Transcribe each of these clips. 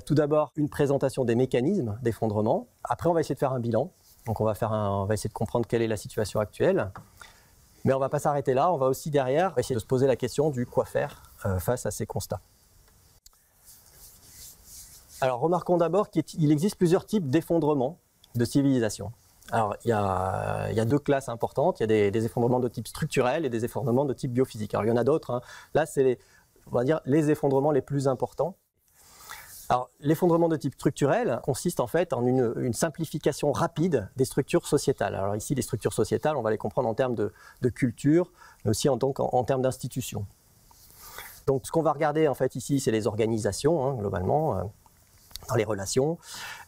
Tout d'abord, une présentation des mécanismes d'effondrement. Après, on va essayer de faire un bilan. Donc on va essayer de comprendre quelle est la situation actuelle. Mais on ne va pas s'arrêter là, on va aussi derrière essayer de se poser la question du quoi faire face à ces constats. Alors remarquons d'abord qu'il existe plusieurs types d'effondrements de civilisation. Alors il y a deux classes importantes, il y a des effondrements de type structurel et des effondrements de type biophysique. Alors il y en a d'autres, hein. Là c'est on va dire les effondrements les plus importants. Alors, l'effondrement de type structurel consiste en fait en une simplification rapide des structures sociétales. Alors ici, les structures sociétales, on va les comprendre en termes de culture, mais aussi en termes d'institutions. Donc, ce qu'on va regarder en fait ici, c'est les organisations, hein, globalement, dans les relations.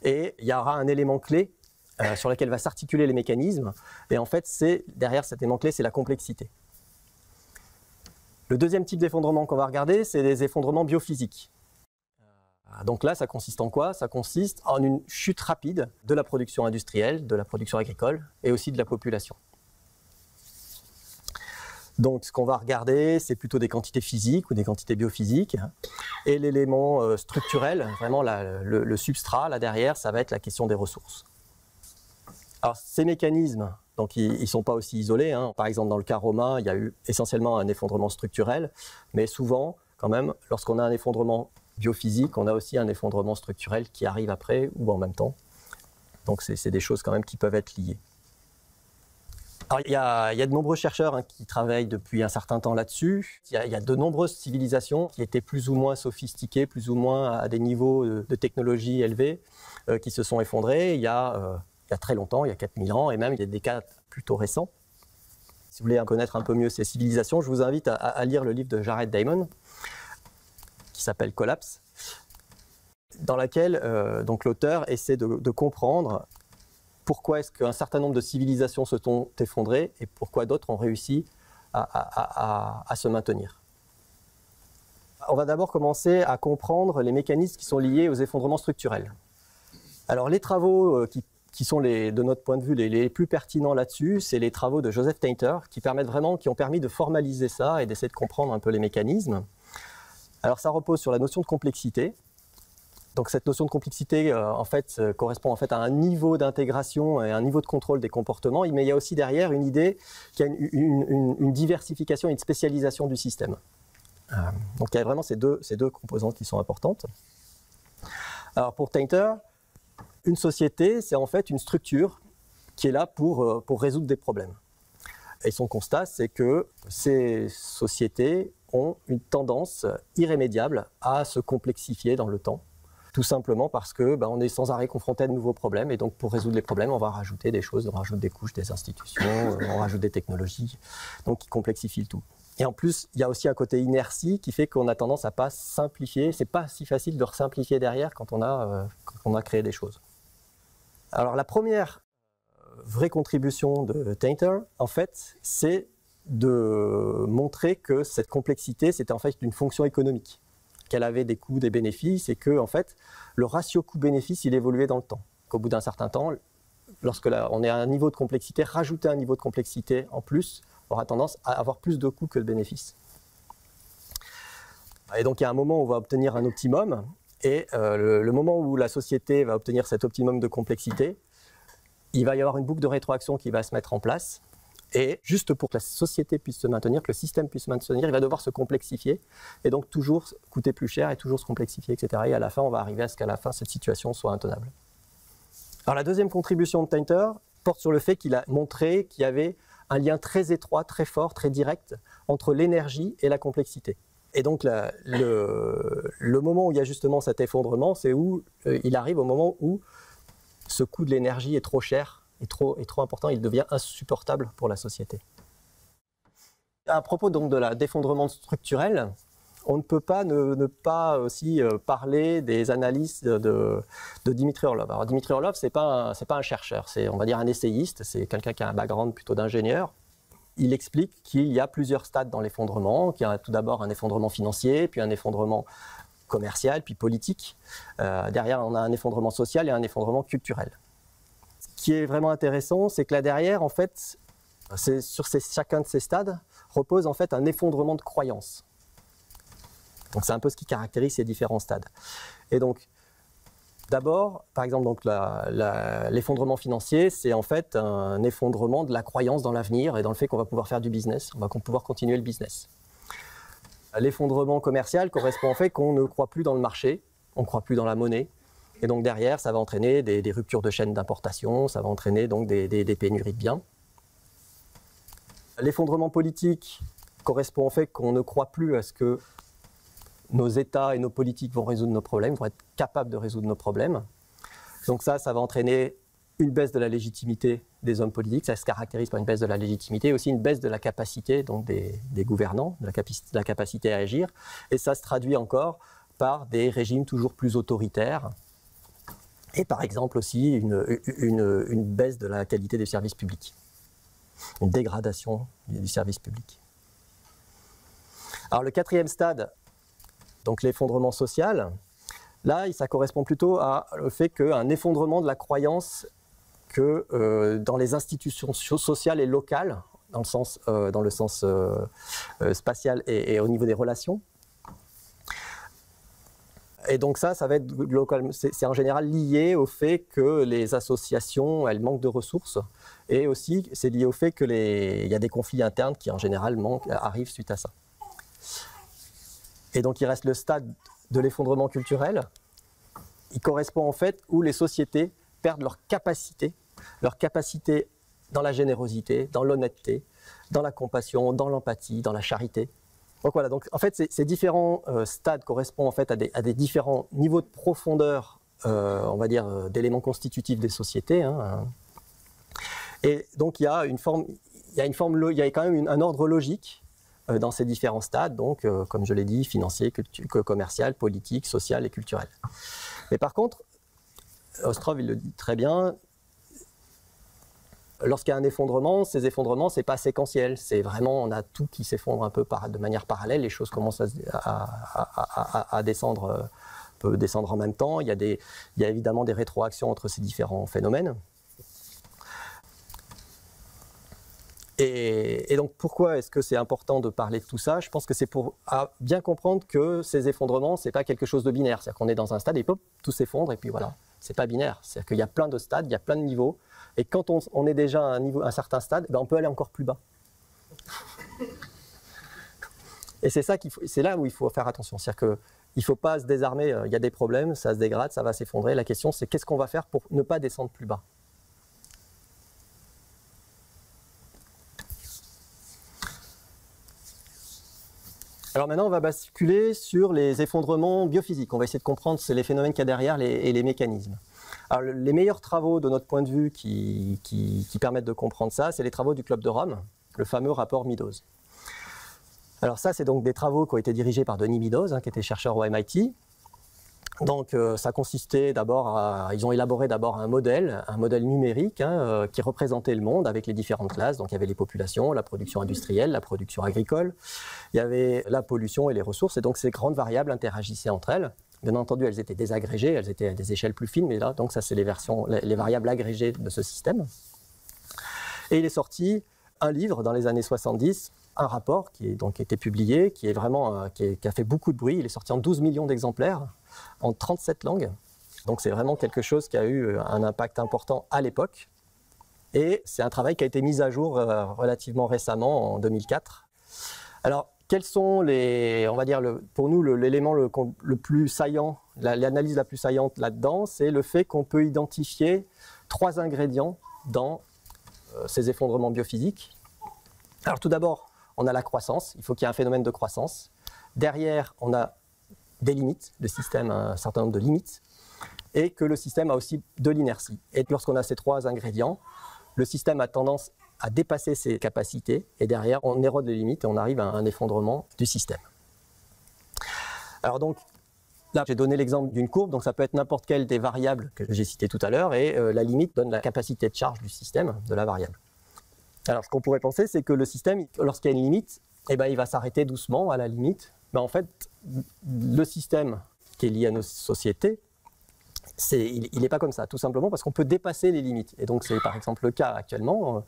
Et il y aura un élément clé sur lequel va s'articuler les mécanismes. Et en fait, derrière cet élément clé, c'est la complexité. Le deuxième type d'effondrement qu'on va regarder, c'est les effondrements biophysiques. Donc là, ça consiste en quoi? Ça consiste en une chute rapide de la production industrielle, de la production agricole et aussi de la population. Donc ce qu'on va regarder, c'est plutôt des quantités physiques ou des quantités biophysiques. Et l'élément structurel, vraiment le substrat, là derrière, ça va être la question des ressources. Alors ces mécanismes, donc ils ne sont pas aussi isolés, hein. Par exemple, dans le cas romain, il y a eu essentiellement un effondrement structurel, mais souvent, quand même, lorsqu'on a un effondrement biophysique, on a aussi un effondrement structurel qui arrive après ou en même temps. Donc c'est des choses quand même qui peuvent être liées. Alors, il y a de nombreux chercheurs, hein, qui travaillent depuis un certain temps là-dessus. Il y a de nombreuses civilisations qui étaient plus ou moins sophistiquées, plus ou moins à des niveaux de technologie élevés, qui se sont effondrées il y a très longtemps, il y a 4000 ans, et même il y a des cas plutôt récents. Si vous voulez connaître un peu mieux ces civilisations, je vous invite à lire le livre de Jared Diamond, qui s'appelle Collapse, dans laquelle donc l'auteur essaie de comprendre pourquoi est-ce qu'un certain nombre de civilisations se sont effondrées et pourquoi d'autres ont réussi à se maintenir. On va d'abord commencer à comprendre les mécanismes qui sont liés aux effondrements structurels. Alors les travaux qui sont de notre point de vue les plus pertinents là-dessus, c'est les travaux de Joseph Tainter qui ont permis de formaliser ça et d'essayer de comprendre un peu les mécanismes. Alors ça repose sur la notion de complexité. Donc cette notion de complexité en fait, correspond en fait à un niveau d'intégration et un niveau de contrôle des comportements, mais il y a aussi derrière une idée qui a une diversification et une spécialisation du système. Donc il y a vraiment ces deux composantes qui sont importantes. Alors pour Tainter, une société, c'est en fait une structure qui est là pour résoudre des problèmes. Et son constat, c'est que ces sociétés ont une tendance irrémédiable à se complexifier dans le temps, tout simplement parce que on est sans arrêt confronté à de nouveaux problèmes, et donc pour résoudre les problèmes, on va rajouter des choses, on rajoute des couches, des institutions, on rajoute des technologies, donc qui complexifient le tout. Et en plus, il y a aussi un côté inertie qui fait qu'on a tendance à pas simplifier. C'est pas si facile de resimplifier derrière quand on a créé des choses. Alors la première vraie contribution de Tainter, en fait, c'est de montrer que cette complexité, c'était en fait une fonction économique, qu'elle avait des coûts, des bénéfices, et que en fait, le ratio coût-bénéfice, il évoluait dans le temps. Qu'au bout d'un certain temps, lorsque on est à un niveau de complexité, rajouter un niveau de complexité en plus aura tendance à avoir plus de coûts que de bénéfices. Et donc il y a un moment où on va obtenir un optimum, et le moment où la société va obtenir cet optimum de complexité, il va y avoir une boucle de rétroaction qui va se mettre en place. Et juste pour que la société puisse se maintenir, que le système puisse se maintenir, il va devoir se complexifier et donc toujours coûter plus cher et toujours se complexifier, etc. Et à la fin, on va arriver à ce qu'à la fin, cette situation soit intenable. Alors la deuxième contribution de Tainter porte sur le fait qu'il a montré qu'il y avait un lien très étroit, très fort, très direct entre l'énergie et la complexité. Et donc le moment où il y a justement cet effondrement, c'est où il arrive au moment où ce coût de l'énergie est trop cher, est trop important, il devient insupportable pour la société. À propos donc de d'effondrement structurel, on ne peut pas ne pas aussi parler des analyses de Dimitri Orlov. Alors Dimitri Orlov, c'est pas un chercheur, c'est on va dire un essayiste, c'est quelqu'un qui a un background plutôt d'ingénieur. Il explique qu'il y a plusieurs stades dans l'effondrement, qu'il y a tout d'abord un effondrement financier, puis un effondrement commercial, puis politique. Derrière, on a un effondrement social et un effondrement culturel. Ce qui est vraiment intéressant, c'est que là derrière, en fait, sur chacun de ces stades, repose en fait un effondrement de croyances. Donc c'est un peu ce qui caractérise ces différents stades. Et donc, D'abord, par exemple, l'effondrement financier, c'est en fait un effondrement de la croyance dans l'avenir et dans le fait qu'on va pouvoir faire du business, on va pouvoir continuer le business. L'effondrement commercial correspond au fait qu'on ne croit plus dans le marché, on ne croit plus dans la monnaie, et donc derrière, ça va entraîner des ruptures de chaînes d'importation, ça va entraîner donc des pénuries de biens. L'effondrement politique correspond au fait qu'on ne croit plus à ce que nos États et nos politiques vont résoudre nos problèmes, vont être capables de résoudre nos problèmes. Donc ça va entraîner une baisse de la légitimité des hommes politiques, ça se caractérise par une baisse de la légitimité, aussi une baisse de la capacité donc des gouvernants, de la capacité à agir, et ça se traduit encore par des régimes toujours plus autoritaires, et par exemple aussi une baisse de la qualité des services publics, une dégradation du service public. Alors le quatrième stade, donc l'effondrement social, là ça correspond plutôt au fait qu'un effondrement de la croyance que dans les institutions sociales et locales, dans le sens spatial et au niveau des relations. Et donc ça va être local, c'est en général lié au fait que les associations, elles manquent de ressources, et aussi c'est lié au fait qu'il y a des conflits internes qui en général arrivent suite à ça. Et donc il reste le stade de l'effondrement culturel. Il correspond en fait où les sociétés perdent leur capacité dans la générosité, dans l'honnêteté, dans la compassion, dans l'empathie, dans la charité. Donc voilà, donc en fait ces différents stades correspondent en fait à des différents niveaux de profondeur, on va dire, d'éléments constitutifs des sociétés. Hein. Et donc il y a quand même un ordre logique dans ces différents stades, donc comme je l'ai dit, financier, commercial, politique, social et culturel. Mais par contre, Ostrov il le dit très bien, lorsqu'il y a un effondrement, ces effondrements, c'est pas séquentiel, c'est vraiment, on a tout qui s'effondre un peu de manière parallèle, les choses commencent à descendre, peuvent descendre en même temps, il y a évidemment des rétroactions entre ces différents phénomènes. Et donc pourquoi est-ce que c'est important de parler de tout ça? Je pense que c'est pour bien comprendre que ces effondrements, c'est pas quelque chose de binaire, c'est-à-dire qu'on est dans un stade et pop, tout s'effondre et puis voilà. C'est pas binaire, c'est-à-dire qu'il y a plein de stades, il y a plein de niveaux, et quand on est déjà à un certain stade, ben on peut aller encore plus bas. Et c'est là où il faut faire attention, c'est-à-dire qu'il ne faut pas se désarmer, il y a des problèmes, ça se dégrade, ça va s'effondrer, la question c'est qu'est-ce qu'on va faire pour ne pas descendre plus bas. Alors maintenant, on va basculer sur les effondrements biophysiques. On va essayer de comprendre les phénomènes qu'il y a derrière et les mécanismes. Alors, les meilleurs travaux de notre point de vue qui permettent de comprendre ça, c'est les travaux du Club de Rome, le fameux rapport Meadows. Alors ça, c'est donc des travaux qui ont été dirigés par Denis Meadows, qui était chercheur au MIT. Donc ça consistait d'abord ils ont élaboré d'abord un modèle numérique qui représentait le monde avec les différentes classes. Donc il y avait les populations, la production industrielle, la production agricole, il y avait la pollution et les ressources, et donc ces grandes variables interagissaient entre elles. Bien entendu, elles étaient désagrégées, elles étaait à des échelles plus fines, mais là, donc ça c'est les variables agrégées de ce système. Et il est sorti un livre dans les années 70, un rapport qui a été publié, qui a fait beaucoup de bruit. Il est sorti en 12 millions d'exemplaires, en 37 langues. Donc c'est vraiment quelque chose qui a eu un impact important à l'époque. Et c'est un travail qui a été mis à jour relativement récemment, en 2004. Alors, quels sont pour nous, l'élément le plus saillant, l'analyse la plus saillante là-dedans, c'est le fait qu'on peut identifier 3 ingrédients dans ces effondrements biophysiques. Alors tout d'abord, on a la croissance, il faut qu'il y ait un phénomène de croissance. Derrière, on a des limites, le système a un certain nombre de limites, et que le système a aussi de l'inertie. Et lorsqu'on a ces 3 ingrédients, le système a tendance à dépasser ses capacités, et derrière, on érode les limites et on arrive à un effondrement du système. Alors donc, là, j'ai donné l'exemple d'une courbe, donc ça peut être n'importe quelle des variables que j'ai citées tout à l'heure, et la limite donne la capacité de charge du système, de la variable. Alors, ce qu'on pourrait penser, c'est que le système, lorsqu'il y a une limite, il va s'arrêter doucement à la limite. Mais en fait, le système qui est lié à nos sociétés, il n'est pas comme ça, tout simplement parce qu'on peut dépasser les limites. Et donc, c'est par exemple le cas actuellement.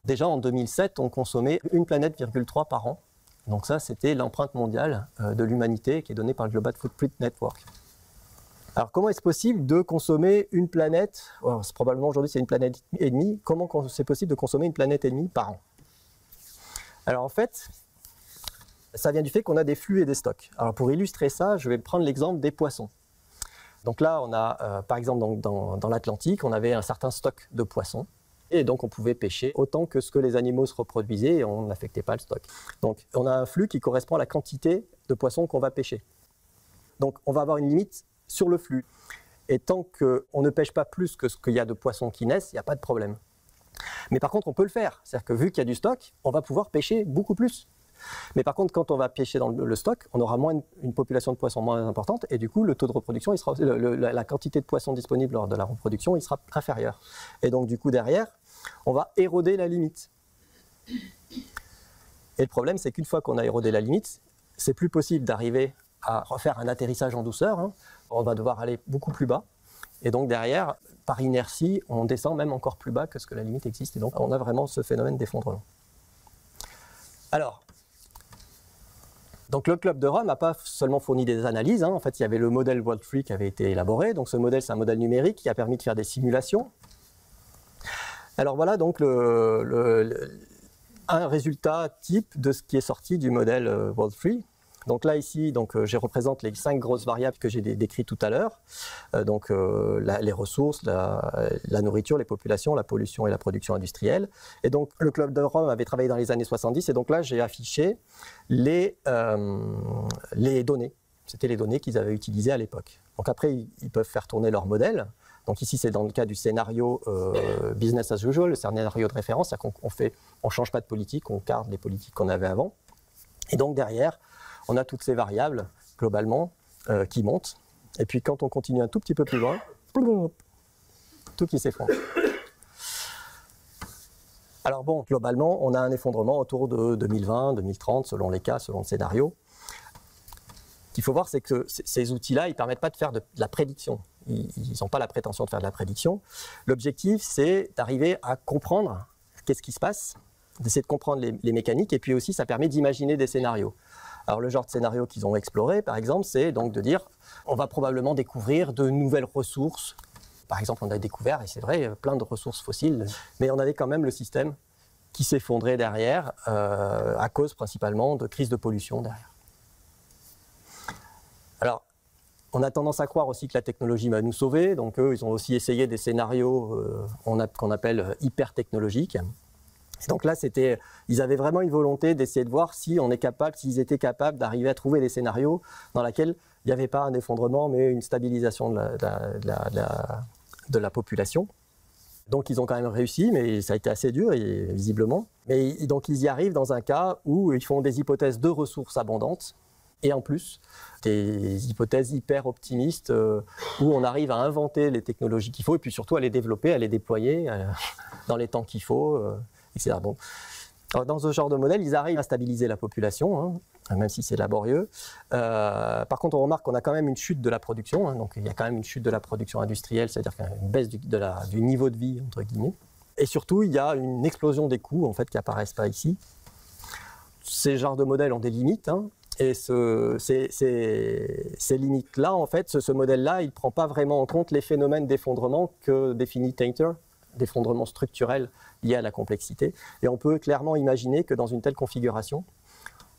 Déjà, en 2007, on consommait 1,3 planète par an. Donc ça, c'était l'empreinte mondiale de l'humanité qui est donnée par le Global Footprint Network. Alors, comment est-ce possible de consommer une planète, probablement aujourd'hui c'est une planète et demie, comment c'est possible de consommer une planète et demie par an? Alors en fait, ça vient du fait qu'on a des flux et des stocks. Alors pour illustrer ça, je vais prendre l'exemple des poissons. Donc là, on a, par exemple, dans l'Atlantique, on avait un certain stock de poissons. Et donc on pouvait pêcher autant que ce que les animaux se reproduisaient et on n'affectait pas le stock. Donc on a un flux qui correspond à la quantité de poissons qu'on va pêcher. Donc on va avoir une limite sur le flux. Et tant qu'on ne pêche pas plus que ce qu'il y a de poissons qui naissent, il n'y a pas de problème. Mais par contre, on peut le faire. C'est-à-dire que vu qu'il y a du stock, on va pouvoir pêcher beaucoup plus. Mais par contre, quand on va pêcher dans le stock, on aura une population de poissons moins importante et du coup, le taux de reproduction, la quantité de poissons disponible lors de la reproduction, il sera inférieur. Et donc, du coup, derrière, on va éroder la limite. Et le problème, c'est qu'une fois qu'on a érodé la limite, c'est plus possible d'arriver à refaire un atterrissage en douceur. Hein. On va devoir aller beaucoup plus bas. Et donc derrière, par inertie, on descend même encore plus bas que ce que la limite existe. Et donc on a vraiment ce phénomène d'effondrement. Alors, donc le Club de Rome n'a pas seulement fourni des analyses. Hein. En fait, il y avait le modèle World3 qui avait été élaboré. Donc ce modèle, c'est un modèle numérique qui a permis de faire des simulations. Alors voilà donc un résultat type de ce qui est sorti du modèle World3. Donc là, ici, je représente les 5 grosses variables que j'ai décrites tout à l'heure. Les ressources, la nourriture, les populations, la pollution et la production industrielle. Et donc, le Club de Rome avait travaillé dans les années 70. Et donc là, j'ai affiché les données. C'était les données qu'ils avaient utilisées à l'époque. Donc après, ils peuvent faire tourner leur modèle. Donc ici, c'est dans le cas du scénario business as usual, le scénario de référence. C'est-à-dire qu'on ne change pas de politique, on garde les politiques qu'on avait avant. Et donc derrière, on a toutes ces variables, globalement, qui montent. Et puis quand on continue un tout petit peu plus loin, tout qui s'effondre. Alors bon, globalement, on a un effondrement autour de 2020, 2030, selon les cas, selon le scénario. Ce qu'il faut voir, c'est que ces outils-là, ils ne permettent pas de faire de la prédiction. Ils n'ont pas la prétention de faire de la prédiction. L'objectif, c'est d'arriver à comprendre qu'est-ce qui se passe, d'essayer de comprendre les mécaniques, et puis aussi, ça permet d'imaginer des scénarios. Alors le genre de scénario qu'ils ont exploré, par exemple, c'est donc de dire on va probablement découvrir de nouvelles ressources. Par exemple, on a découvert, et c'est vrai, plein de ressources fossiles, mais on avait quand même le système qui s'effondrait derrière, à cause principalement de crises de pollution derrière. Alors, on a tendance à croire aussi que la technologie va nous sauver, donc eux, ils ont aussi essayé des scénarios qu'on appelle hyper-technologiques. Et donc là, ils avaient vraiment une volonté d'essayer de voir s'ils étaient capables d'arriver à trouver des scénarios dans lesquels il n'y avait pas un effondrement, mais une stabilisation de la population. Donc ils ont quand même réussi, mais ça a été assez dur, visiblement. Mais donc ils y arrivent dans un cas où ils font des hypothèses de ressources abondantes, et en plus, des hypothèses hyper optimistes, où on arrive à inventer les technologies qu'il faut, et puis surtout à les développer, à les déployer dans les temps qu'il faut. Etc. Bon. Alors, dans ce genre de modèle, ils arrivent à stabiliser la population, hein, même si c'est laborieux. Par contre, on remarque qu'on a quand même une chute de la production, hein, donc il y a quand même une chute de la production industrielle, c'est-à-dire qu'il y a une baisse du niveau de vie, entre guillemets. Et surtout, il y a une explosion des coûts, en fait, qui n'apparaissent pas ici. Ces genres de modèles ont des limites, hein, et ces limites-là, en fait, ce modèle-là, il ne prend pas vraiment en compte les phénomènes d'effondrement que définit Tainter, d'effondrement structurel lié à la complexité. Et on peut clairement imaginer que dans une telle configuration,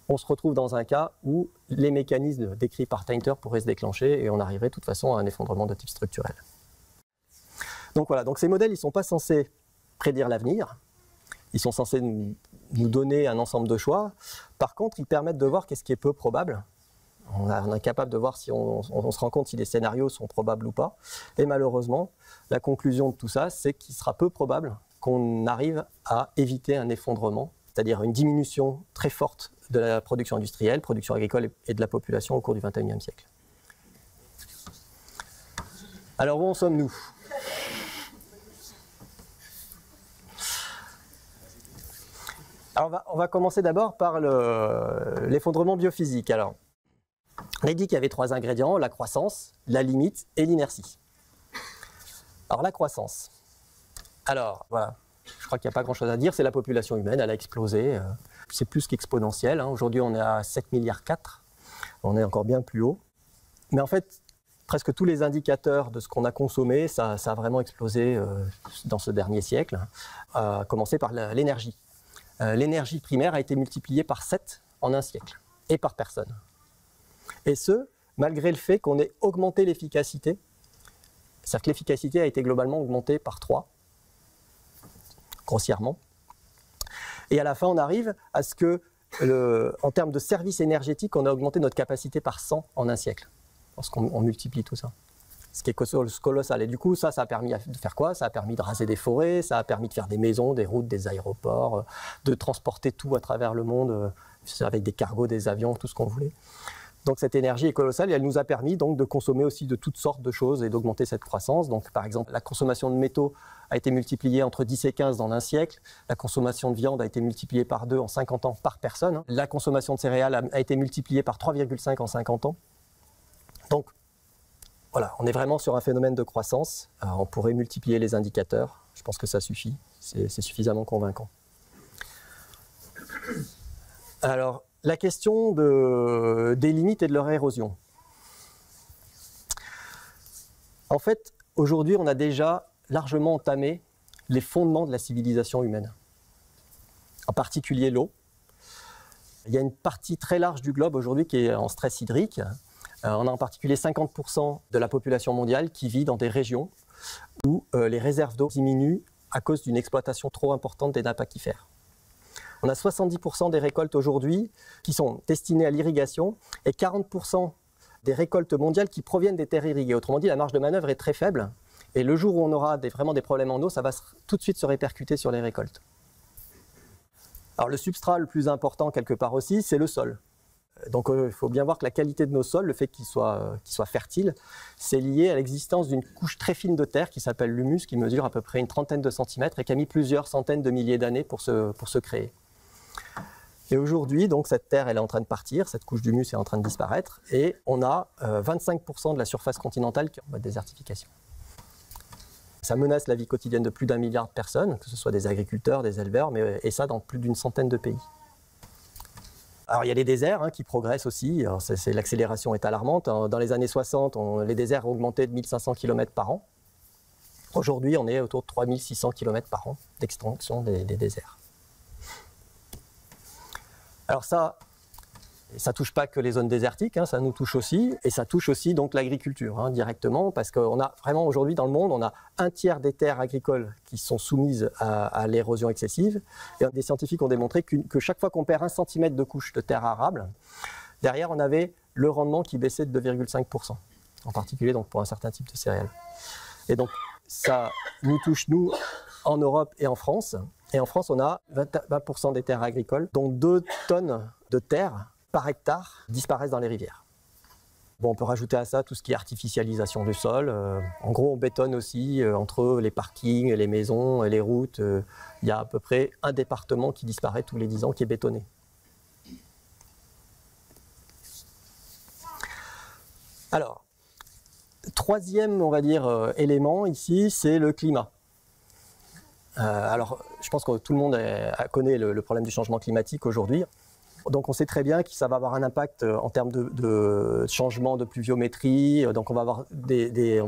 on se retrouve dans un cas où les mécanismes décrits par Tainter pourraient se déclencher et on arriverait de toute façon à un effondrement de type structurel. Donc voilà, donc ces modèles, ils ne sont pas censés prédire l'avenir, ils sont censés nous donner un ensemble de choix. Par contre, ils permettent de voir qu'est-ce qui est peu probable. On est capable de voir si on se rend compte si les scénarios sont probables ou pas. Et malheureusement, la conclusion de tout ça, c'est qu'il sera peu probable qu'on arrive à éviter un effondrement, c'est-à-dire une diminution très forte de la production industrielle, production agricole et de la population au cours du XXIe siècle. Alors où en sommes-nous ? Alors on va commencer d'abord par l'effondrement biophysique. Alors, on a dit qu'il y avait 3 ingrédients, la croissance, la limite et l'inertie. Alors la croissance. Alors voilà, je crois qu'il n'y a pas grand-chose à dire, c'est la population humaine, elle a explosé. C'est plus qu'exponentiel, hein. Aujourd'hui on est à 7,4 milliards, on est encore bien plus haut. Mais en fait, presque tous les indicateurs de ce qu'on a consommé, ça a vraiment explosé dans ce dernier siècle, à commencer par l'énergie. L'énergie primaire a été multipliée par 7 en un siècle, et par personne. Et ce, malgré le fait qu'on ait augmenté l'efficacité, c'est-à-dire que l'efficacité a été globalement augmentée par 3, grossièrement. Et à la fin, on arrive à ce que, en termes de services énergétiques, on a augmenté notre capacité par 100 en un siècle, lorsqu'on multiplie tout ça. Ce qui est colossal. Et du coup, ça a permis de faire quoi? Ça a permis de raser des forêts, ça a permis de faire des maisons, des routes, des aéroports, de transporter tout à travers le monde, avec des cargos, des avions, tout ce qu'on voulait. Donc cette énergie est colossale et elle nous a permis donc de consommer aussi de toutes sortes de choses et d'augmenter cette croissance. Donc par exemple, la consommation de métaux a été multipliée entre 10 et 15 dans un siècle. La consommation de viande a été multipliée par 2 en 50 ans par personne. La consommation de céréales a été multipliée par 3,5 en 50 ans. Donc voilà, on est vraiment sur un phénomène de croissance. Alors, on pourrait multiplier les indicateurs. Je pense que ça suffit. C'est suffisamment convaincant. Alors, la question des limites et de leur érosion. En fait, aujourd'hui, on a déjà largement entamé les fondements de la civilisation humaine, en particulier l'eau. Il y a une partie très large du globe aujourd'hui qui est en stress hydrique. On a en particulier 50% de la population mondiale qui vit dans des régions où les réserves d'eau diminuent à cause d'une exploitation trop importante des nappes aquifères. On a 70% des récoltes aujourd'hui qui sont destinées à l'irrigation et 40% des récoltes mondiales qui proviennent des terres irriguées. Autrement dit, la marge de manœuvre est très faible et le jour où on aura vraiment des problèmes en eau, ça va tout de suite se répercuter sur les récoltes. Alors le substrat le plus important quelque part aussi, c'est le sol. Donc il faut bien voir que la qualité de nos sols, le fait qu'ils soient fertiles, c'est lié à l'existence d'une couche très fine de terre qui s'appelle l'humus, qui mesure à peu près une trentaine de centimètres et qui a mis plusieurs centaines de milliers d'années pour se créer. Et aujourd'hui, donc cette terre, elle est en train de partir, cette couche d'humus est en train de disparaître, et on a 25% de la surface continentale qui est en mode désertification. Ça menace la vie quotidienne de plus d'1 milliard de personnes, que ce soit des agriculteurs, des éleveurs, et ça dans plus d'une centaine de pays. Alors il y a les déserts qui progressent aussi, l'accélération est alarmante. Dans les années 60, les déserts ont augmenté de 1500 km par an. Aujourd'hui, on est autour de 3600 km par an d'extension des déserts. Alors ça touche pas que les zones désertiques, ça nous touche aussi, et ça touche aussi donc l'agriculture directement, parce qu'on a vraiment aujourd'hui dans le monde, on a un tiers des terres agricoles qui sont soumises à l'érosion excessive, et des scientifiques ont démontré que chaque fois qu'on perd 1 cm de couche de terre arable, derrière on avait le rendement qui baissait de 2,5%, en particulier donc pour un certain type de céréales. Et donc ça nous touche nous en Europe et en France. Et en France, on a 20% des terres agricoles, dont 2 tonnes de terre par hectare disparaissent dans les rivières. Bon, on peut rajouter à ça tout ce qui est artificialisation du sol. En gros, on bétonne aussi entre les parkings, les maisons et les routes. Il y a à peu près un département qui disparaît tous les 10 ans qui est bétonné. Alors, troisième, on va dire, élément ici, c'est le climat. Alors, je pense que tout le monde connaît le problème du changement climatique aujourd'hui. Donc, on sait très bien que ça va avoir un impact en termes de changement de pluviométrie. Donc, on va avoir des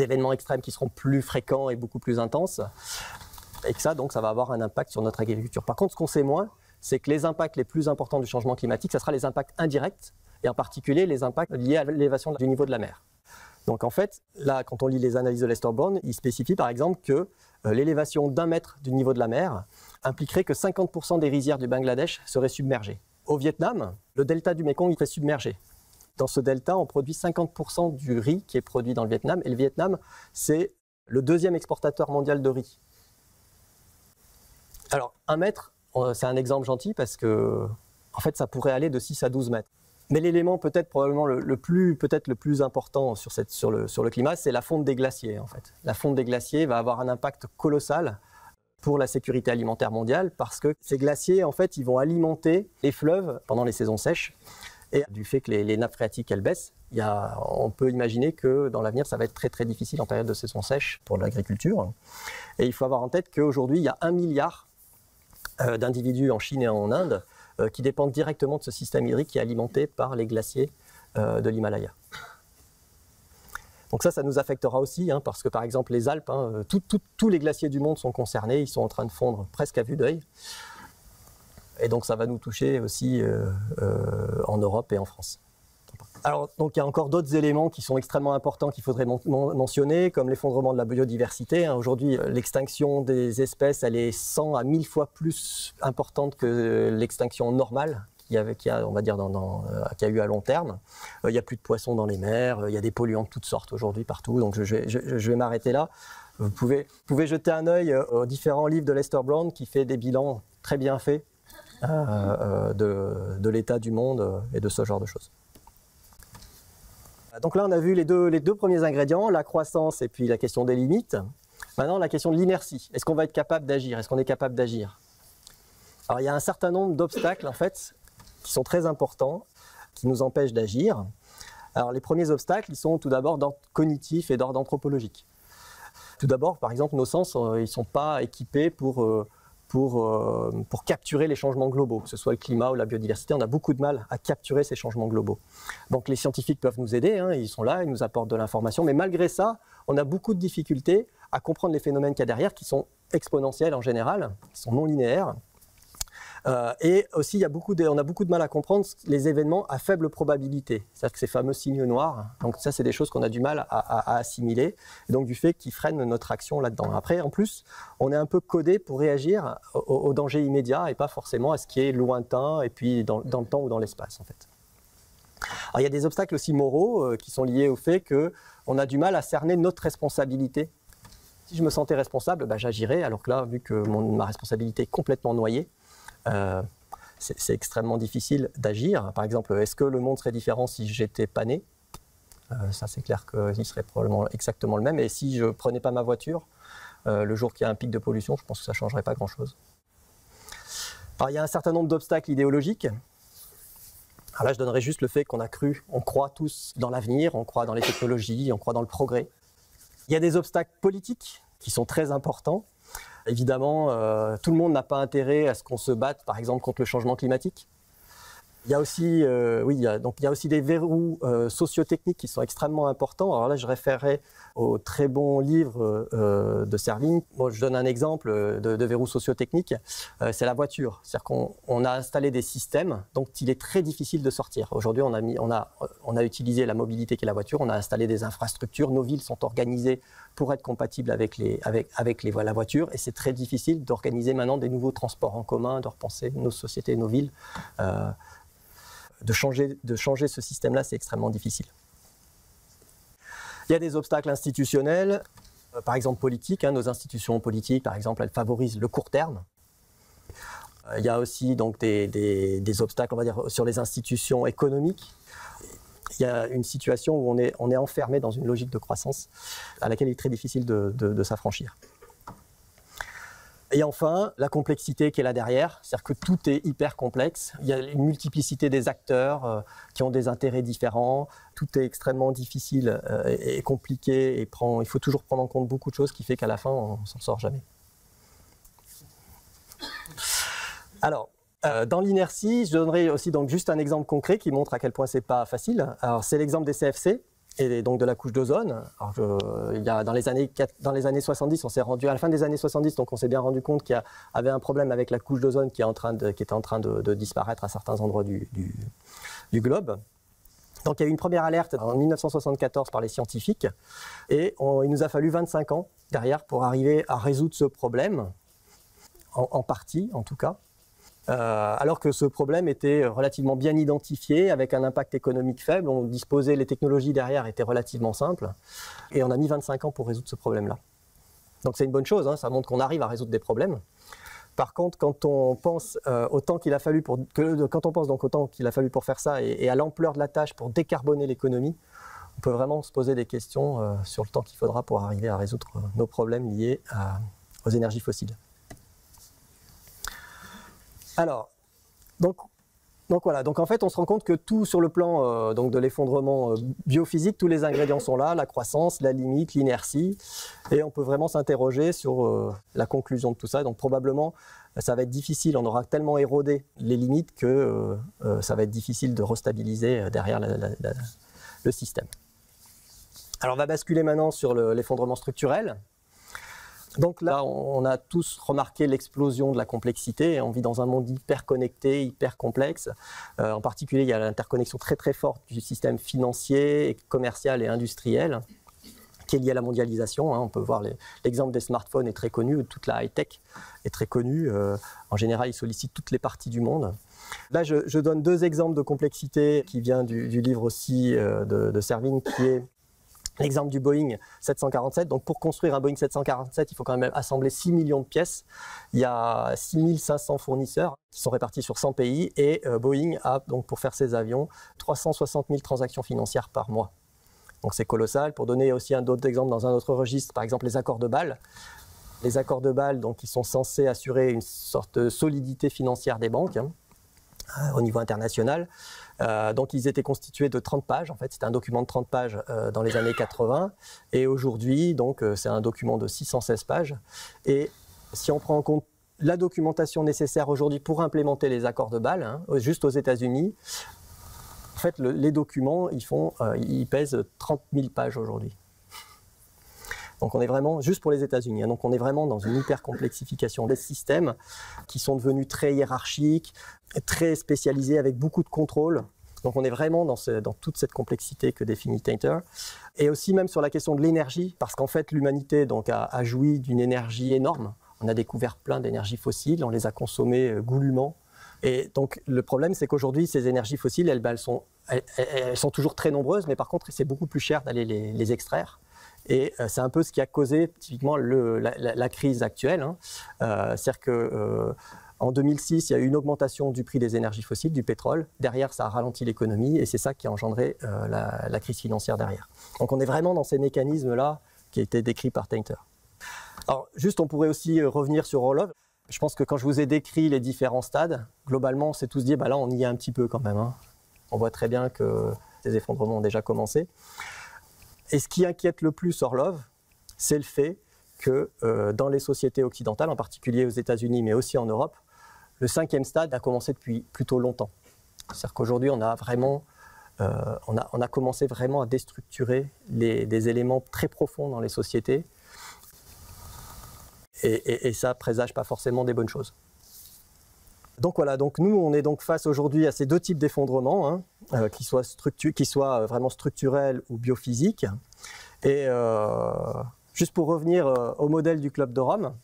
événements extrêmes qui seront plus fréquents et beaucoup plus intenses. Et que ça va avoir un impact sur notre agriculture. Par contre, ce qu'on sait moins, c'est que les impacts les plus importants du changement climatique, ce sera les impacts indirects, et en particulier les impacts liés à l'élévation du niveau de la mer. Donc en fait, là, quand on lit les analyses de Lester Brown, il spécifie par exemple que l'élévation d'1 mètre du niveau de la mer impliquerait que 50% des rizières du Bangladesh seraient submergées. Au Vietnam, le delta du Mékong est submergé. Dans ce delta, on produit 50% du riz qui est produit dans le Vietnam, et le Vietnam, c'est le 2e exportateur mondial de riz. Alors, 1 mètre, c'est un exemple gentil parce que, en fait, ça pourrait aller de 6 à 12 mètres. Mais l'élément probablement le plus important sur le climat, c'est la fonte des glaciers en fait. La fonte des glaciers va avoir un impact colossal pour la sécurité alimentaire mondiale parce que ces glaciers en fait, ils vont alimenter les fleuves pendant les saisons sèches. Et du fait que les nappes phréatiques elles baissent, on peut imaginer que dans l'avenir ça va être très très difficile en période de saison sèche pour l'agriculture. Et il faut avoir en tête qu'aujourd'hui il y a 1 milliard d'individus en Chine et en Inde qui dépendent directement de ce système hydrique qui est alimenté par les glaciers de l'Himalaya. Donc ça nous affectera aussi, hein, parce que par exemple les Alpes, hein, tous les glaciers du monde sont concernés, ils sont en train de fondre presque à vue d'œil. Et donc ça va nous toucher aussi en Europe et en France. Alors, donc il y a encore d'autres éléments qui sont extrêmement importants qu'il faudrait mentionner, comme l'effondrement de la biodiversité. Aujourd'hui, l'extinction des espèces, elle est 100 à 1000 fois plus importante que l'extinction normale qu'il y a eu à long terme. Il n'y a plus de poissons dans les mers, il y a des polluants de toutes sortes aujourd'hui partout, donc je vais m'arrêter là. Vous pouvez jeter un œil aux différents livres de Lester Brown qui fait des bilans très bien faits de l'état du monde et de ce genre de choses. Donc là, on a vu les deux premiers ingrédients, la croissance et puis la question des limites. Maintenant, la question de l'inertie. Est-ce qu'on va être capable d'agir? Est-ce qu'on est capable d'agir? Alors, il y a un certain nombre d'obstacles, en fait, qui sont très importants, qui nous empêchent d'agir. Alors, les premiers obstacles, ils sont tout d'abord d'ordre cognitif et d'ordre anthropologique. Tout d'abord, par exemple, nos sens, ils ne sont pas équipés pour capturer les changements globaux, que ce soit le climat ou la biodiversité. On a beaucoup de mal à capturer ces changements globaux. Donc les scientifiques peuvent nous aider, hein, ils sont là, ils nous apportent de l'information, mais malgré ça, on a beaucoup de difficultés à comprendre les phénomènes qu'il y a derrière, qui sont exponentiels en général, qui sont non linéaires. Et aussi, on a beaucoup de mal à comprendre les événements à faible probabilité, c'est-à-dire que ces fameux signes noirs. Donc ça, c'est des choses qu'on a du mal à assimiler, et donc du fait qu'ils freinent notre action là-dedans. Après, en plus, on est un peu codé pour réagir aux dangers immédiats et pas forcément à ce qui est lointain et puis dans le temps ou dans l'espace, en fait. Alors, il y a des obstacles aussi moraux qui sont liés au fait qu'on a du mal à cerner notre responsabilité. Si je me sentais responsable, j'agirais, alors que là, vu que ma responsabilité est complètement noyée, c'est extrêmement difficile d'agir. Par exemple, est-ce que le monde serait différent si j'étais pas né? Ça, c'est clair qu'il serait probablement exactement le même. Et si je ne prenais pas ma voiture, le jour qu'il y a un pic de pollution, je pense que ça ne changerait pas grand-chose. Alors, il y a un certain nombre d'obstacles idéologiques. Alors là, je donnerais juste le fait on croit tous dans l'avenir, on croit dans les technologies, on croit dans le progrès. Il y a des obstacles politiques qui sont très importants. Évidemment, tout le monde n'a pas intérêt à ce qu'on se batte, par exemple, contre le changement climatique. Il y a aussi, il y a aussi des verrous sociotechniques qui sont extrêmement importants. Alors là, je référerai au très bon livre de Servigne. Bon, je donne un exemple de verrou sociotechnique. C'est la voiture. C'est-à-dire qu'on a installé des systèmes dont il est très difficile de sortir. Aujourd'hui, on a utilisé la mobilité qui est la voiture. On a installé des infrastructures. Nos villes sont organisées pour être compatibles avec la voiture. Et c'est très difficile d'organiser maintenant des nouveaux transports en commun, de repenser nos sociétés, nos villes. De changer ce système-là, c'est extrêmement difficile. Il y a des obstacles institutionnels, par exemple politiques. Nos institutions politiques, par exemple, elles favorisent le court terme. Il y a aussi donc, des obstacles, on va dire, sur les institutions économiques. Il y a une situation où on est enfermé dans une logique de croissance à laquelle il est très difficile de s'affranchir. Et enfin, la complexité qui est là derrière, c'est-à-dire que tout est hyper complexe. Il y a une multiplicité des acteurs qui ont des intérêts différents. Tout est extrêmement difficile et compliqué. Et il faut toujours prendre en compte beaucoup de choses, qui fait qu'à la fin, on ne s'en sort jamais. Alors, dans l'inertie, je donnerai aussi donc, juste un exemple concret qui montre à quel point ce n'est pas facile. Alors, c'est l'exemple des CFC. Et donc de la couche d'ozone. Dans les années 70, on s'est rendu à la fin des années 70, donc on s'est bien rendu compte qu'il y avait un problème avec la couche d'ozone qui était en train de disparaître à certains endroits du globe. Donc il y a eu une première alerte en 1974 par les scientifiques, et il nous a fallu 25 ans derrière pour arriver à résoudre ce problème, en partie en tout cas. Alors que ce problème était relativement bien identifié, avec un impact économique faible, les technologies derrière étaient relativement simples, et on a mis 25 ans pour résoudre ce problème-là. Donc c'est une bonne chose, ça montre qu'on arrive à résoudre des problèmes. Par contre, quand on pense au temps qu'il a fallu pour faire ça, et à l'ampleur de la tâche pour décarboner l'économie, on peut vraiment se poser des questions sur le temps qu'il faudra pour arriver à résoudre nos problèmes liés aux énergies fossiles. Alors, donc, Donc voilà, donc en fait on se rend compte que tout sur le plan donc de l'effondrement biophysique, tous les ingrédients sont là, la croissance, la limite, l'inertie, et on peut vraiment s'interroger sur la conclusion de tout ça. Donc probablement ça va être difficile, on aura tellement érodé les limites que ça va être difficile de restabiliser derrière le système. Alors on va basculer maintenant sur l'effondrement structurel. Donc là, on a tous remarqué l'explosion de la complexité. On vit dans un monde hyper connecté, hyper complexe. En particulier, il y a l'interconnexion très très forte du système financier, commercial et industriel qui est liée à la mondialisation. On peut voir l'exemple des smartphones est très connu, toute la high-tech est très connue. En général, ils sollicitent toutes les parties du monde. Là, je donne deux exemples de complexité qui vient du livre aussi de Servine, qui est l'exemple du Boeing 747. Donc pour construire un Boeing 747, il faut quand même assembler 6 millions de pièces. Il y a 6500 fournisseurs qui sont répartis sur 100 pays et Boeing a, donc, pour faire ses avions, 360 000 transactions financières par mois. Donc c'est colossal. Pour donner aussi un autre exemple dans un autre registre, par exemple les accords de Bâle. Les accords de Bâle, donc, ils sont censés assurer une sorte de solidité financière des banques au niveau international. Donc ils étaient constitués de 30 pages, en fait c'était un document de 30 pages dans les années 80 et aujourd'hui donc c'est un document de 616 pages et si on prend en compte la documentation nécessaire aujourd'hui pour implémenter les accords de Bâle, juste aux États-Unis, en fait les documents ils pèsent 30 000 pages aujourd'hui. Donc on est vraiment, juste pour les États-Unis, donc on est vraiment dans une hyper complexification des systèmes qui sont devenus très hiérarchiques, très spécialisés avec beaucoup de contrôle. Donc on est vraiment dans toute cette complexité que définit Tainter. Et aussi même sur la question de l'énergie, parce qu'en fait l'humanité a joui d'une énergie énorme. On a découvert plein d'énergies fossiles, on les a consommées goulûment. Et donc le problème c'est qu'aujourd'hui ces énergies fossiles, elles sont toujours très nombreuses, mais par contre c'est beaucoup plus cher d'aller les extraire. Et c'est un peu ce qui a causé typiquement la crise actuelle. C'est-à-dire qu'en 2006, il y a eu une augmentation du prix des énergies fossiles, du pétrole. Derrière, ça a ralenti l'économie et c'est ça qui a engendré la crise financière derrière. Donc on est vraiment dans ces mécanismes-là qui ont été décrits par Tainter. Alors juste, on pourrait aussi revenir sur Orlov. Je pense que quand je vous ai décrit les différents stades, globalement, on s'est tous dit, là, on y est un petit peu quand même. On voit très bien que ces effondrements ont déjà commencé. Et ce qui inquiète le plus Orlov, c'est le fait que dans les sociétés occidentales, en particulier aux États-Unis, mais aussi en Europe, le 5e stade a commencé depuis plutôt longtemps. C'est-à-dire qu'aujourd'hui, on a commencé vraiment à déstructurer des éléments très profonds dans les sociétés, et ça ne présage pas forcément des bonnes choses. Donc voilà, donc nous on est donc face aujourd'hui à ces deux types d'effondrements, qui soient vraiment structurels ou biophysiques. Et juste pour revenir au modèle du Club de Rome,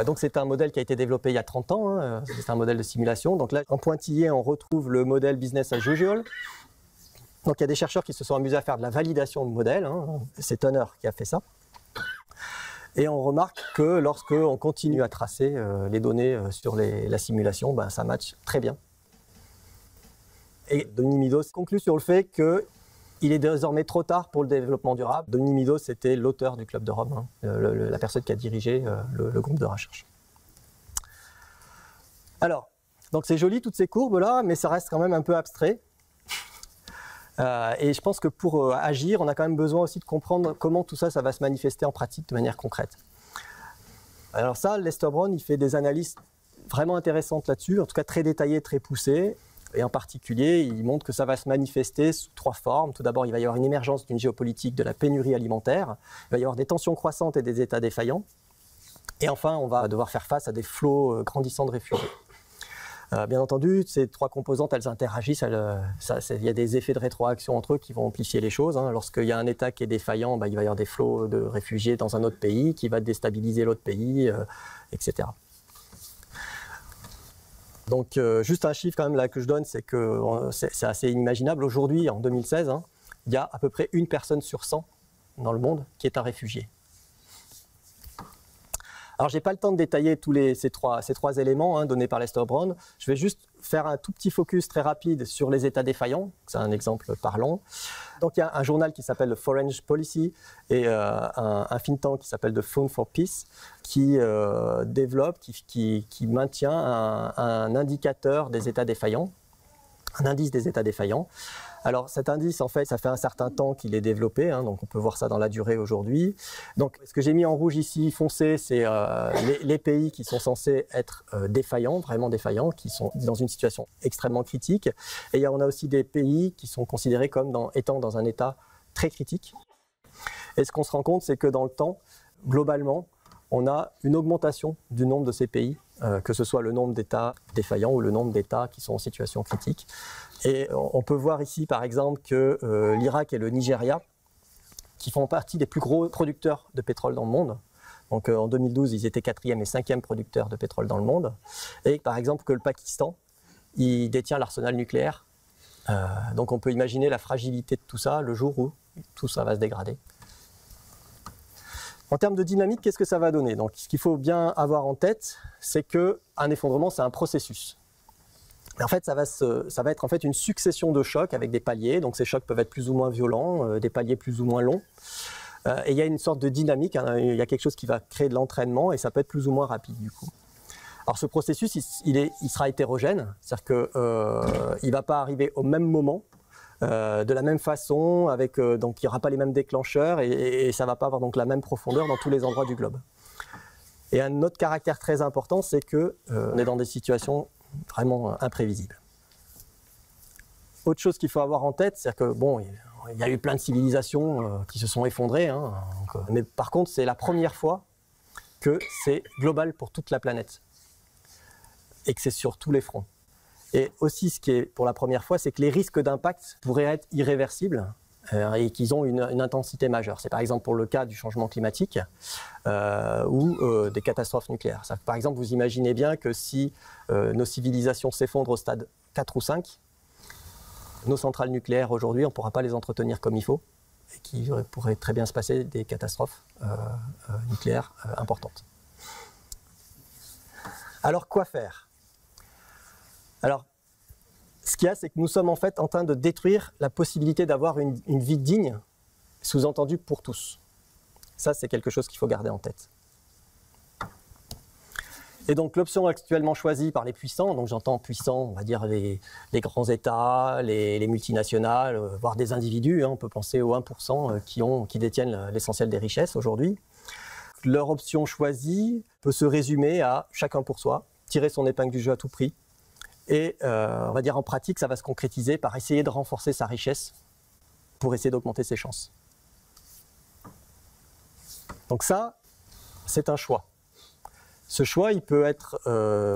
donc c'est un modèle qui a été développé il y a 30 ans, c'est un modèle de simulation. Donc là en pointillé on retrouve le modèle business as usual. Donc il y a des chercheurs qui se sont amusés à faire de la validation de modèle, c'est Turner qui a fait ça. Et on remarque que lorsqu'on continue à tracer les données sur la simulation, ça matche très bien. Et Denis Midos conclut sur le fait qu'il est désormais trop tard pour le développement durable. Denis Midos était l'auteur du Club de Rome, la personne qui a dirigé le groupe de recherche. Alors, donc c'est joli toutes ces courbes-là, mais ça reste quand même un peu abstrait. Et je pense que pour agir, on a quand même besoin aussi de comprendre comment tout ça va se manifester en pratique de manière concrète. Alors ça, Lester Brown, il fait des analyses vraiment intéressantes là-dessus, en tout cas très détaillées, très poussées. Et en particulier, il montre que ça va se manifester sous 3 formes. Tout d'abord, il va y avoir une émergence d'une géopolitique de la pénurie alimentaire. Il va y avoir des tensions croissantes et des États défaillants. Et enfin, on va devoir faire face à des flots grandissants de réfugiés. Bien entendu, ces 3 composantes, elles interagissent, il y a des effets de rétroaction entre eux qui vont amplifier les choses. Lorsqu'il y a un État qui est défaillant, il va y avoir des flots de réfugiés dans un autre pays qui va déstabiliser l'autre pays, etc. Donc juste un chiffre quand même là que je donne, c'est que c'est assez inimaginable. Aujourd'hui, en 2016, il y a à peu près 1 personne sur 100 dans le monde qui est un réfugié. Alors, je n'ai pas le temps de détailler tous ces trois éléments donnés par Lester Brown. Je vais juste faire un tout petit focus très rapide sur les États défaillants, c'est un exemple parlant. Donc il y a un journal qui s'appelle le Foreign Policy et un think tank qui s'appelle The Phone for Peace qui développe, qui maintient un indicateur des États défaillants, un indice des États défaillants. Alors cet indice, en fait, ça fait un certain temps qu'il est développé, hein, donc on peut voir ça dans la durée aujourd'hui. Donc ce que j'ai mis en rouge ici, foncé, c'est les pays qui sont censés être défaillants, vraiment défaillants, qui sont dans une situation extrêmement critique. Et on a aussi des pays qui sont considérés comme étant dans un état très critique. Et ce qu'on se rend compte, c'est que dans le temps, globalement, on a une augmentation du nombre de ces pays, que ce soit le nombre d'États défaillants ou le nombre d'États qui sont en situation critique. Et on peut voir ici, par exemple, que l'Irak et le Nigeria, qui font partie des plus gros producteurs de pétrole dans le monde, donc en 2012, ils étaient 4e et 5e producteurs de pétrole dans le monde, et par exemple que le Pakistan, il détient l'arsenal nucléaire. Donc on peut imaginer la fragilité de tout ça le jour où tout ça va se dégrader. En termes de dynamique, qu'est-ce que ça va donner? Donc, ce qu'il faut bien avoir en tête, c'est qu'un effondrement, c'est un processus. En fait, ça va être en fait une succession de chocs avec des paliers. Donc, ces chocs peuvent être plus ou moins violents, des paliers plus ou moins longs. Et il y a une sorte de dynamique, hein, il y a quelque chose qui va créer de l'entraînement et ça peut être plus ou moins rapide du coup. Alors, ce processus, il sera hétérogène, c'est-à-dire qu'il ne va pas arriver au même moment. De la même façon, donc il n'y aura pas les mêmes déclencheurs et ça ne va pas avoir donc la même profondeur dans tous les endroits du globe. Et un autre caractère très important, c'est qu'on est dans des situations vraiment imprévisibles. Autre chose qu'il faut avoir en tête, c'est que bon, il y a eu plein de civilisations qui se sont effondrées, hein, mais par contre, c'est la première fois que c'est global pour toute la planète et que c'est sur tous les fronts. Et aussi, ce qui est pour la première fois, c'est que les risques d'impact pourraient être irréversibles et qu'ils ont une intensité majeure. C'est par exemple pour le cas du changement climatique ou des catastrophes nucléaires. Par exemple, vous imaginez bien que si nos civilisations s'effondrent au stade 4 ou 5, nos centrales nucléaires aujourd'hui, on ne pourra pas les entretenir comme il faut et qu'il pourrait très bien se passer des catastrophes nucléaires importantes. Alors, quoi faire ? Alors, ce qu'il y a, c'est que nous sommes en fait en train de détruire la possibilité d'avoir une vie digne, sous-entendu pour tous. Ça, c'est quelque chose qu'il faut garder en tête. Et donc, l'option actuellement choisie par les puissants, donc j'entends puissants, on va dire les grands États, les multinationales, voire des individus, hein, on peut penser aux 1% qui détiennent l'essentiel des richesses aujourd'hui. Leur option choisie peut se résumer à chacun pour soi, tirer son épingle du jeu à tout prix. Et on va dire en pratique, ça va se concrétiser par essayer de renforcer sa richesse pour essayer d'augmenter ses chances. Donc ça, c'est un choix. Ce choix, il peut être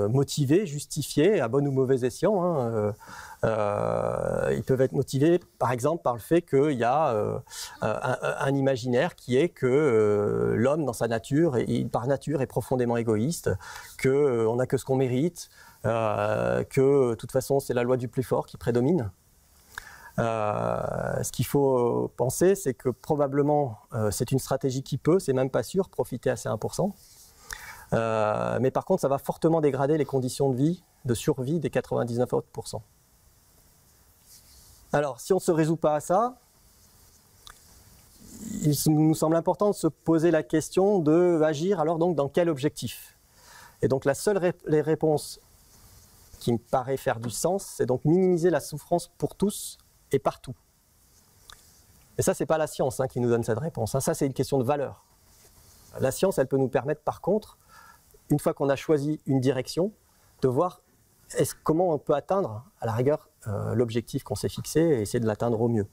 motivé, justifié, à bon ou mauvais escient. Hein, ils peuvent être motivés, par exemple, par le fait qu'il y a un imaginaire qui est que l'homme, dans sa nature, par nature, est profondément égoïste, qu'on n'a que ce qu'on mérite, que de toute façon, c'est la loi du plus fort qui prédomine. Ce qu'il faut penser, c'est que probablement, c'est une stratégie qui peut, c'est même pas sûr, profiter à ces 1%. Mais par contre, ça va fortement dégrader les conditions de vie, de survie des 99 autres %. Alors, si on ne se résout pas à ça, il nous semble important de se poser la question d'agir alors donc dans quel objectif. Et donc la seule réponse qui me paraît faire du sens, c'est donc minimiser la souffrance pour tous et partout. Et ça, ce n'est pas la science qui nous donne cette réponse. Ça, c'est une question de valeur. La science, elle peut nous permettre par contre, une fois qu'on a choisi une direction, de voir comment on peut atteindre, à la rigueur, l'objectif qu'on s'est fixé et essayer de l'atteindre au mieux.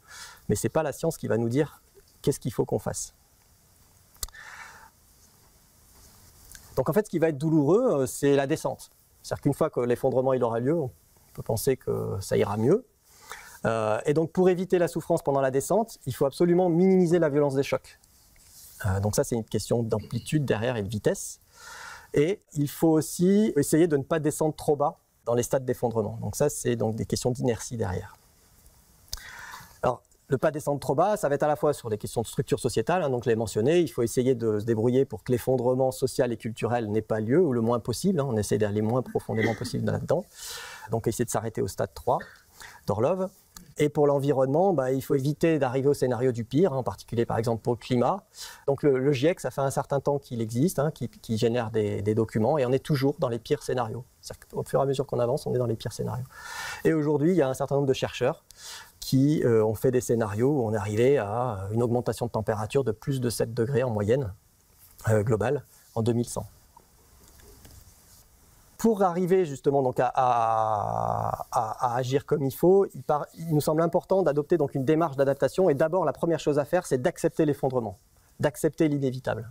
Mais ce n'est pas la science qui va nous dire qu'est-ce qu'il faut qu'on fasse. Donc en fait, ce qui va être douloureux, c'est la descente. C'est-à-dire qu'une fois que l'effondrement il aura lieu, on peut penser que ça ira mieux. Et donc pour éviter la souffrance pendant la descente, il faut absolument minimiser la violence des chocs. Donc ça, c'est une question d'amplitude derrière et de vitesse. Et il faut aussi essayer de ne pas descendre trop bas dans les stades d'effondrement. Donc ça, c'est donc des questions d'inertie derrière. Alors, ne pas descendre trop bas, ça va être à la fois sur des questions de structure sociétale, hein, donc je l'ai mentionné, il faut essayer de se débrouiller pour que l'effondrement social et culturel n'ait pas lieu, ou le moins possible, hein, on essaie d'aller le moins profondément possible là-dedans, donc essayer de s'arrêter au stade 3 d'Orlov. Et pour l'environnement, il faut éviter d'arriver au scénario du pire, hein, en particulier par exemple pour le climat. Donc le GIEC, ça fait un certain temps qu'il existe, hein, qui génère des documents, et on est toujours dans les pires scénarios. Au fur et à mesure qu'on avance, on est dans les pires scénarios. Et aujourd'hui, il y a un certain nombre de chercheurs qui ont fait des scénarios où on est arrivé à une augmentation de température de plus de 7 degrés en moyenne globale en 2100. Pour arriver justement donc à agir comme il faut, il nous semble important d'adopter donc une démarche d'adaptation. Et d'abord, la première chose à faire, c'est d'accepter l'effondrement, d'accepter l'inévitable.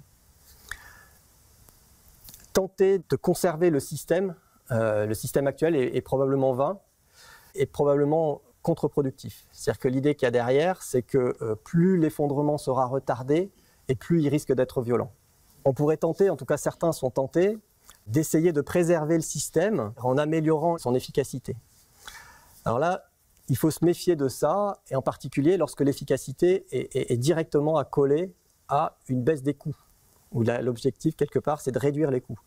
Tenter de conserver le système actuel est probablement vain et probablement contre-productif. C'est-à-dire que l'idée qu'il y a derrière, c'est que plus l'effondrement sera retardé et plus il risque d'être violent. On pourrait tenter, en tout cas certains sont tentés, d'essayer de préserver le système en améliorant son efficacité. Alors là, il faut se méfier de ça, et en particulier lorsque l'efficacité est directement accolée à une baisse des coûts, où l'objectif, quelque part, c'est de réduire les coûts.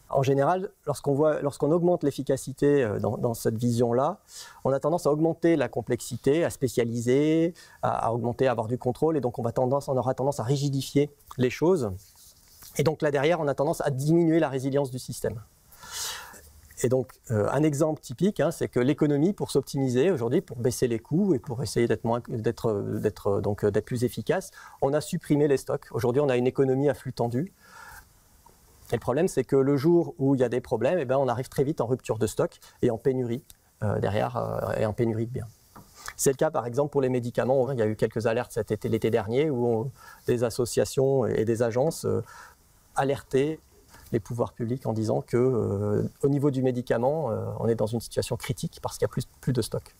En général, lorsqu'on augmente l'efficacité dans cette vision-là, on a tendance à augmenter la complexité, à spécialiser, à augmenter, à avoir du contrôle, et donc on aura tendance à rigidifier les choses. Et donc là derrière, on a tendance à diminuer la résilience du système. Et donc un exemple typique, hein, c'est que l'économie, pour s'optimiser aujourd'hui, pour baisser les coûts et pour essayer d'être plus efficace, on a supprimé les stocks. Aujourd'hui, on a une économie à flux tendu. Et le problème, c'est que le jour où il y a des problèmes, on arrive très vite en rupture de stock et en pénurie derrière, et en pénurie de biens. C'est le cas par exemple pour les médicaments. Il y a eu quelques alertes l'été dernier où des associations et des agences alertaient les pouvoirs publics en disant qu'au niveau du médicament, on est dans une situation critique parce qu'il n'y a plus de stock.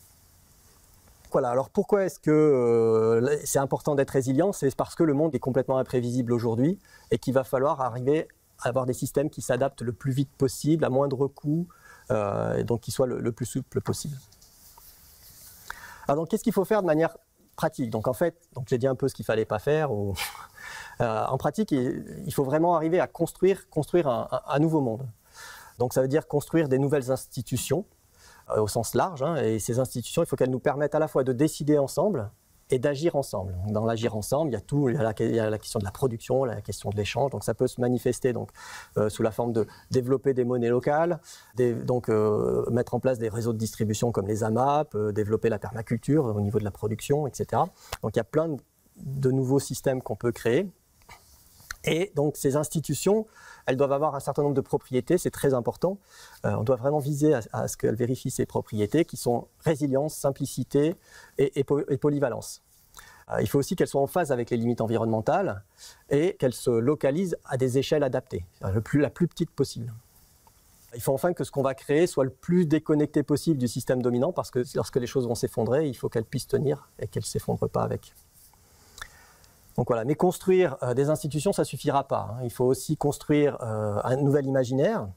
Voilà, alors pourquoi est-ce que c'est important d'être résilient? C'est parce que le monde est complètement imprévisible aujourd'hui et qu'il va falloir arriver à avoir des systèmes qui s'adaptent le plus vite possible, à moindre coût, et donc qui soient le plus souple possible. Alors donc, qu'est-ce qu'il faut faire de manière pratique? Donc en fait, j'ai dit un peu ce qu'il ne fallait pas faire. En pratique, il faut vraiment arriver à construire un nouveau monde. Donc ça veut dire construire des nouvelles institutions au sens large, hein, et ces institutions, il faut qu'elles nous permettent à la fois de décider ensemble et d'agir ensemble. Donc, dans l'agir ensemble, il y a la question de la production, la question de l'échange. Donc ça peut se manifester sous la forme de développer des monnaies locales, mettre en place des réseaux de distribution comme les AMAP, développer la permaculture au niveau de la production, etc. Donc il y a plein de nouveaux systèmes qu'on peut créer. Et donc ces institutions, elles doivent avoir un certain nombre de propriétés, c'est très important. On doit vraiment viser à ce qu'elles vérifient ces propriétés qui sont résilience, simplicité et polyvalence. Il faut aussi qu'elles soient en phase avec les limites environnementales et qu'elles se localisent à des échelles adaptées, la plus petite possible. Il faut enfin que ce qu'on va créer soit le plus déconnecté possible du système dominant, parce que lorsque les choses vont s'effondrer, il faut qu'elles puissent tenir et qu'elles ne s'effondrent pas avec. Donc voilà, mais construire des institutions, ça ne suffira pas, hein. Il faut aussi construire un nouvel imaginaire.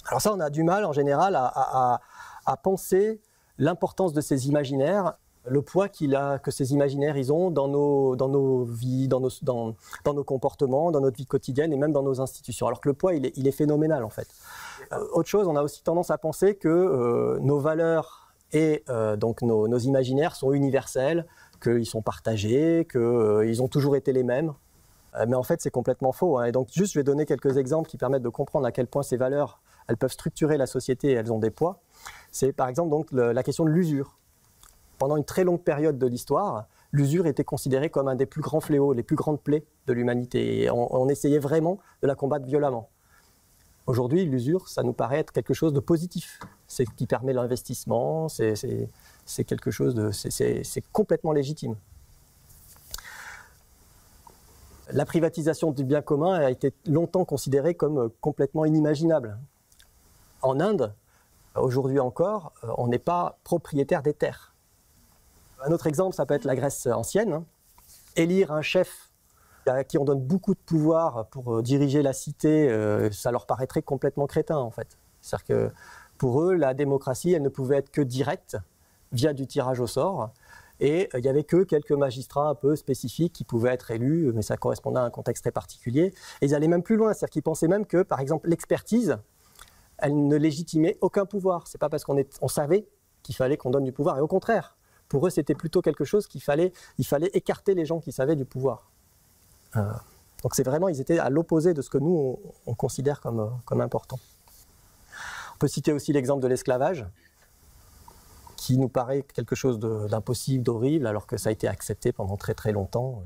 Alors ça, on a du mal en général à penser l'importance de ces imaginaires, le poids que ces imaginaires ils ont dans nos vies, dans nos comportements, dans notre vie quotidienne et même dans nos institutions. Alors que le poids, il est phénoménal en fait. Autre chose, on a aussi tendance à penser que nos valeurs et donc nos imaginaires sont universels, qu'ils sont partagés, qu'ils ont toujours été les mêmes. Mais en fait, c'est complètement faux, hein. Et donc, juste, je vais donner quelques exemples qui permettent de comprendre à quel point ces valeurs, elles peuvent structurer la société et elles ont des poids. C'est par exemple donc, la question de l'usure. Pendant une très longue période de l'histoire, l'usure était considérée comme un des plus grands fléaux, les plus grandes plaies de l'humanité. Et on essayait vraiment de la combattre violemment. Aujourd'hui, l'usure, ça nous paraît être quelque chose de positif. C'est ce qui permet l'investissement, c'est quelque chose c'est complètement légitime. La privatisation du bien commun a été longtemps considérée comme complètement inimaginable. En Inde, aujourd'hui encore, on n'est pas propriétaire des terres. Un autre exemple, ça peut être la Grèce ancienne, hein. Élire un chef à qui on donne beaucoup de pouvoir pour diriger la cité, ça leur paraîtrait complètement crétin en fait. C'est-à-dire que pour eux, la démocratie, elle ne pouvait être que directe, via du tirage au sort, Et il n'y avait que quelques magistrats un peu spécifiques qui pouvaient être élus, mais ça correspondait à un contexte très particulier. Et ils allaient même plus loin, c'est-à-dire qu'ils pensaient même que, par exemple, l'expertise, elle ne légitimait aucun pouvoir. C'est pas parce qu'on savait qu'il fallait qu'on donne du pouvoir. Et au contraire, pour eux, c'était plutôt quelque chose il fallait écarter les gens qui savaient du pouvoir. Donc c'est vraiment, ils étaient à l'opposé de ce que nous, on considère comme important. On peut citer aussi l'exemple de l'esclavage, qui nous paraît quelque chose d'impossible, d'horrible, alors que ça a été accepté pendant très très longtemps.